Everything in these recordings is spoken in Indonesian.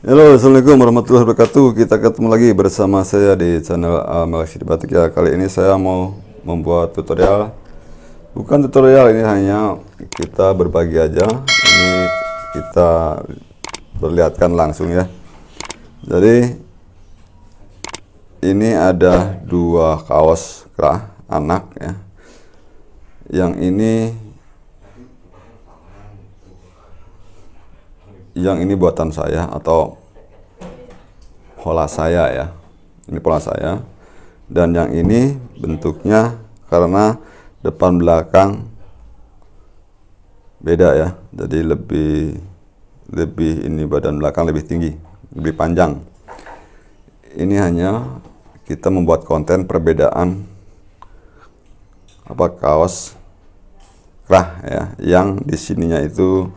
Halo, assalamualaikum warahmatullahi wabarakatuh. Kita ketemu lagi bersama saya di channel Malaysia Batik ya. Kali ini saya mau membuat tutorial. Bukan tutorial, ini hanya kita berbagi aja. Ini kita perlihatkan langsung ya. Jadi ini ada dua kaos kerah anak ya. Yang ini buatan saya atau pola saya ya. Ini pola saya. Dan yang ini bentuknya karena depan belakang beda ya. Jadi lebih ini badan belakang lebih tinggi, lebih panjang. Ini hanya kita membuat konten perbedaan kaos kerah ya, yang di sininya itu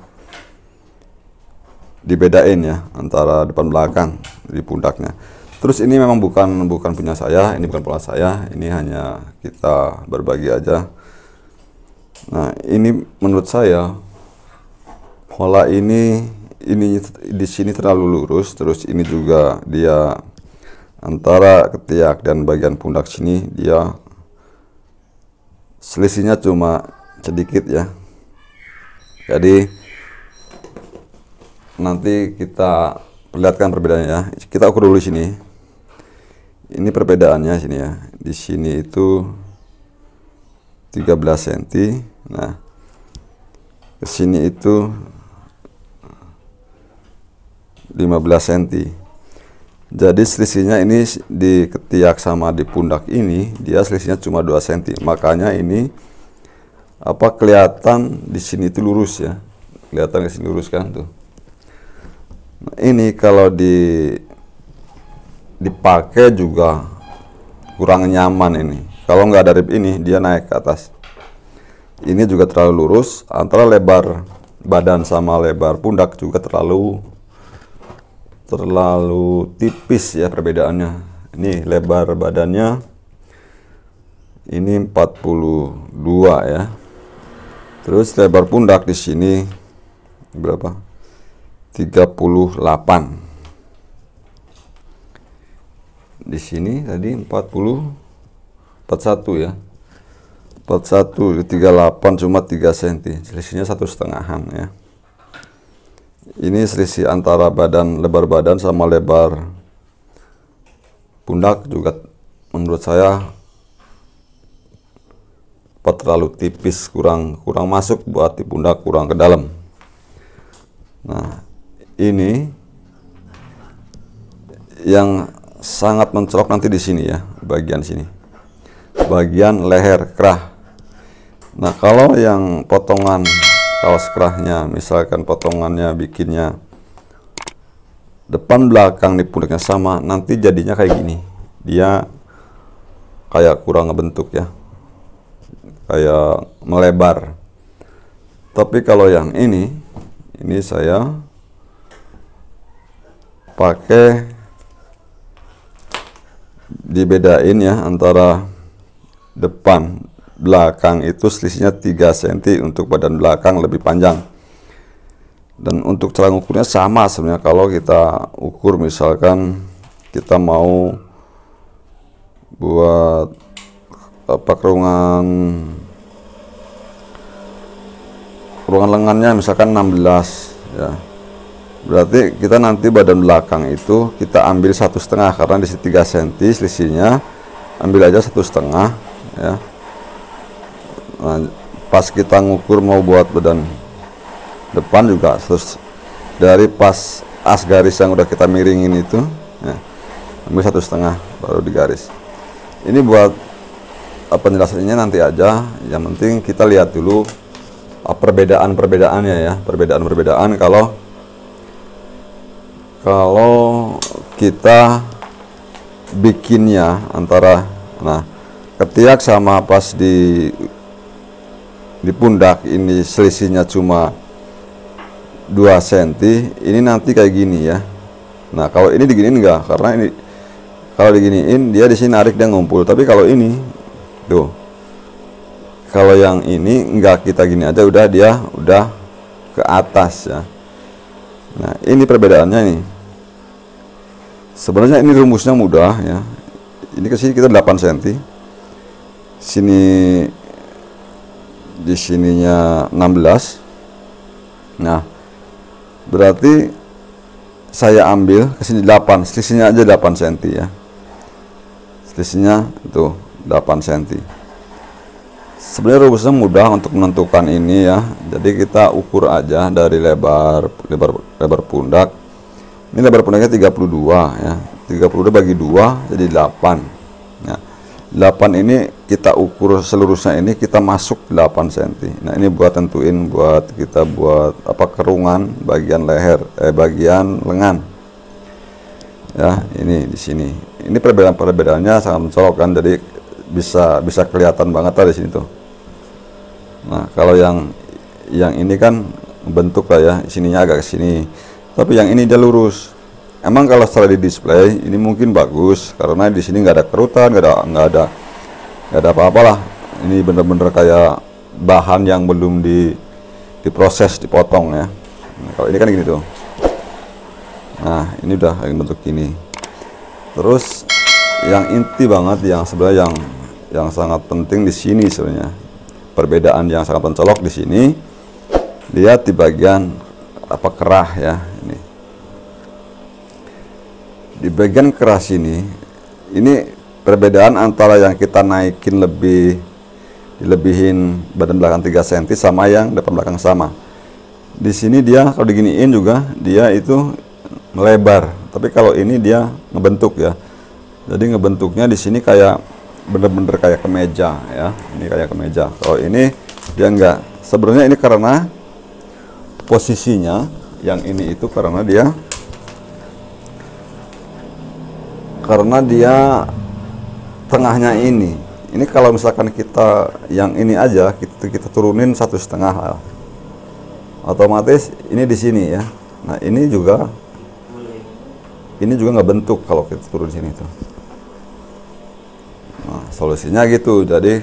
dibedain ya antara depan belakang di pundaknya. Terus ini memang bukan punya saya, ini bukan pola saya, ini hanya kita berbagi aja. Nah, ini menurut saya pola ini di sini terlalu lurus, terus ini juga dia antara ketiak dan bagian pundak sini dia selisihnya cuma sedikit ya. Jadi nanti kita perlihatkan perbedaannya ya. Kita ukur dulu sini. Ini perbedaannya sini ya. Di sini itu 13 cm. Nah, ke sini itu 15 cm. Jadi selisihnya ini di ketiak sama di pundak ini dia selisihnya cuma 2 cm. Makanya ini kelihatan di sini itu lurus ya. Kelihatan ke sini lurus kan tuh. Nah, ini kalau dipakai juga kurang nyaman ini. Kalau nggak ada rib ini dia naik ke atas. Ini juga terlalu lurus, antara lebar badan sama lebar pundak juga terlalu tipis ya perbedaannya. Ini lebar badannya ini 42 ya. Terus lebar pundak di sini berapa? 38. Di sini tadi 41 ya. 41 38 cuma 3 cm. Selisihnya 1,5-an ya. Ini selisih antara lebar badan sama lebar pundak juga menurut saya terlalu tipis, kurang masuk buat di pundak, kurang ke dalam. Nah, ini yang sangat mencolok nanti di sini ya, bagian sini, bagian leher kerah. Nah, kalau yang potongan kaos kerahnya, misalkan potongannya bikinnya depan belakang di pundaknya sama, nanti jadinya kayak gini, dia kayak kurang ngebentuk ya, kayak melebar. Tapi kalau yang ini saya pakai dibedain ya, antara depan belakang itu selisihnya 3 cm untuk badan belakang lebih panjang. Dan untuk cara ngukurnya sama sebenarnya. Kalau kita ukur misalkan kita mau buat kerungan lengannya misalkan 16 ya. Berarti kita nanti badan belakang itu kita ambil 1,5, karena di sini 3 cm selisihnya, ambil aja 1,5 ya. Nah, pas kita ngukur mau buat badan depan juga terus dari pas as garis yang udah kita miringin itu ya, ambil 1,5 baru digaris. Ini buat penjelasannya nanti aja, yang penting kita lihat dulu perbedaannya ya, perbedaan kalau kita bikinnya antara ketiak sama pas di pundak ini selisihnya cuma 2 cm, ini nanti kayak gini ya. Nah, kalau ini diginiin enggak, karena ini kalau diginiin dia di sini narik dan ngumpul. Tapi kalau ini tuh, kalau yang ini enggak, kita gini aja udah ke atas ya. Nah, ini perbedaannya nih. Sebenarnya ini rumusnya mudah ya. Ini ke sini kita 8 cm. Sini di sininya 16. Nah, berarti saya ambil ke sini 8, selisihnya aja 8 cm ya. Selisihnya itu 8 cm. Sebenarnya rumusnya mudah untuk menentukan ini ya. Jadi kita ukur aja dari lebar pundak. Ini lebar pundaknya 32 ya. 32 bagi 2 jadi 8. Ya. 8 ini kita ukur seluruhnya, ini kita masuk 8 cm. Nah, ini buat tentuin buat kita buat apa, kerungan bagian leher, bagian lengan. Ya, ini di sini. Ini perbedaannya sangat mencolok kan, jadi bisa kelihatan banget lah di sini tuh. Nah, kalau yang ini kan bentuk lah ya, sininya agak ke sini. Tapi yang ini dia lurus. Emang kalau setelah di display ini mungkin bagus karena di sini nggak ada kerutan, nggak ada apa-apa lah. Ini bener-bener kayak bahan yang belum diproses, dipotong ya. Nah, kalau ini kan gini tuh. Nah, ini udah yang bentuk gini. Terus yang inti banget, yang sebenarnya yang sangat penting di sini sebenarnya, perbedaan yang sangat mencolok di sini, lihat di bagian apa, kerah ya. Ini di bagian kerah sini, ini perbedaan antara yang kita naikin dilebihin badan belakang 3 cm sama yang depan belakang sama. Di sini dia kalau diginiin juga dia itu melebar, tapi kalau ini dia ngebentuk ya. Jadi ngebentuknya di sini kayak bener-bener kayak kemeja ya. Ini kayak kemeja. Kalau ini dia enggak. Sebenarnya ini karena posisinya yang ini itu karena dia tengahnya ini. Ini kalau misalkan kita yang ini aja kita turunin 1,5, otomatis ini di sini ya. Nah, ini juga nggak bentuk kalau kita turun sini tuh. Nah, solusinya gitu. Jadi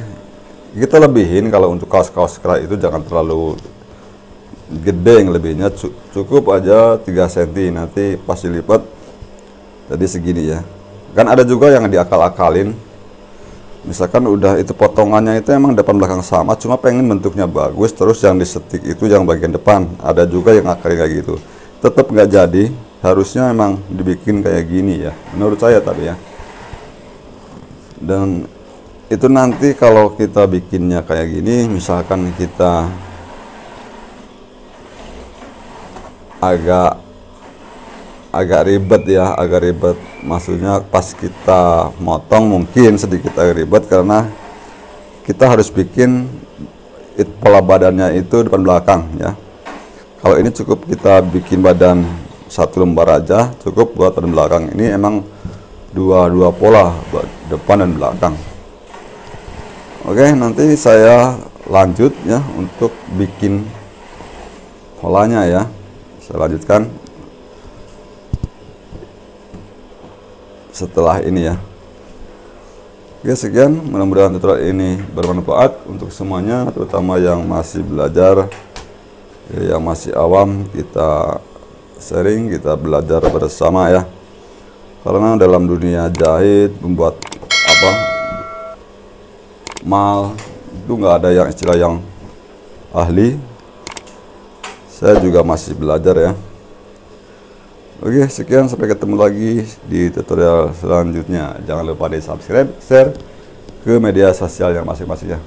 kita lebihin, kalau untuk kaos-kaos kerah itu jangan terlalu gede, yang lebihnya cukup aja 3 cm, nanti pas dilipat jadi segini ya. Kan ada juga yang diakal-akalin, misalkan udah itu potongannya itu emang depan belakang sama, cuma pengen bentuknya bagus, terus yang disetik itu yang bagian depan. Ada juga yang akalin kayak gitu, tetap nggak jadi. Harusnya emang dibikin kayak gini ya, menurut saya tapi ya. Dan itu nanti kalau kita bikinnya kayak gini, misalkan kita agak ribet ya, agak ribet. Maksudnya pas kita motong mungkin sedikit agak ribet karena kita harus bikin pola badannya itu depan belakang ya. Kalau ini cukup kita bikin badan 1 lembar aja, cukup buat badan belakang. Ini emang dua pola, depan dan belakang. Oke, nanti saya lanjut ya untuk bikin polanya ya. Saya lanjutkan setelah ini ya. Oke, sekian, mudah-mudahan tutorial ini bermanfaat untuk semuanya, terutama yang masih belajar, yang masih awam. Kita sharing, kita belajar bersama ya. Karena dalam dunia jahit, membuat apa, mal itu nggak ada yang istilah yang ahli. Saya juga masih belajar ya. Oke, sekian, sampai ketemu lagi di tutorial selanjutnya. Jangan lupa di subscribe, share ke media sosial yang masing-masing ya.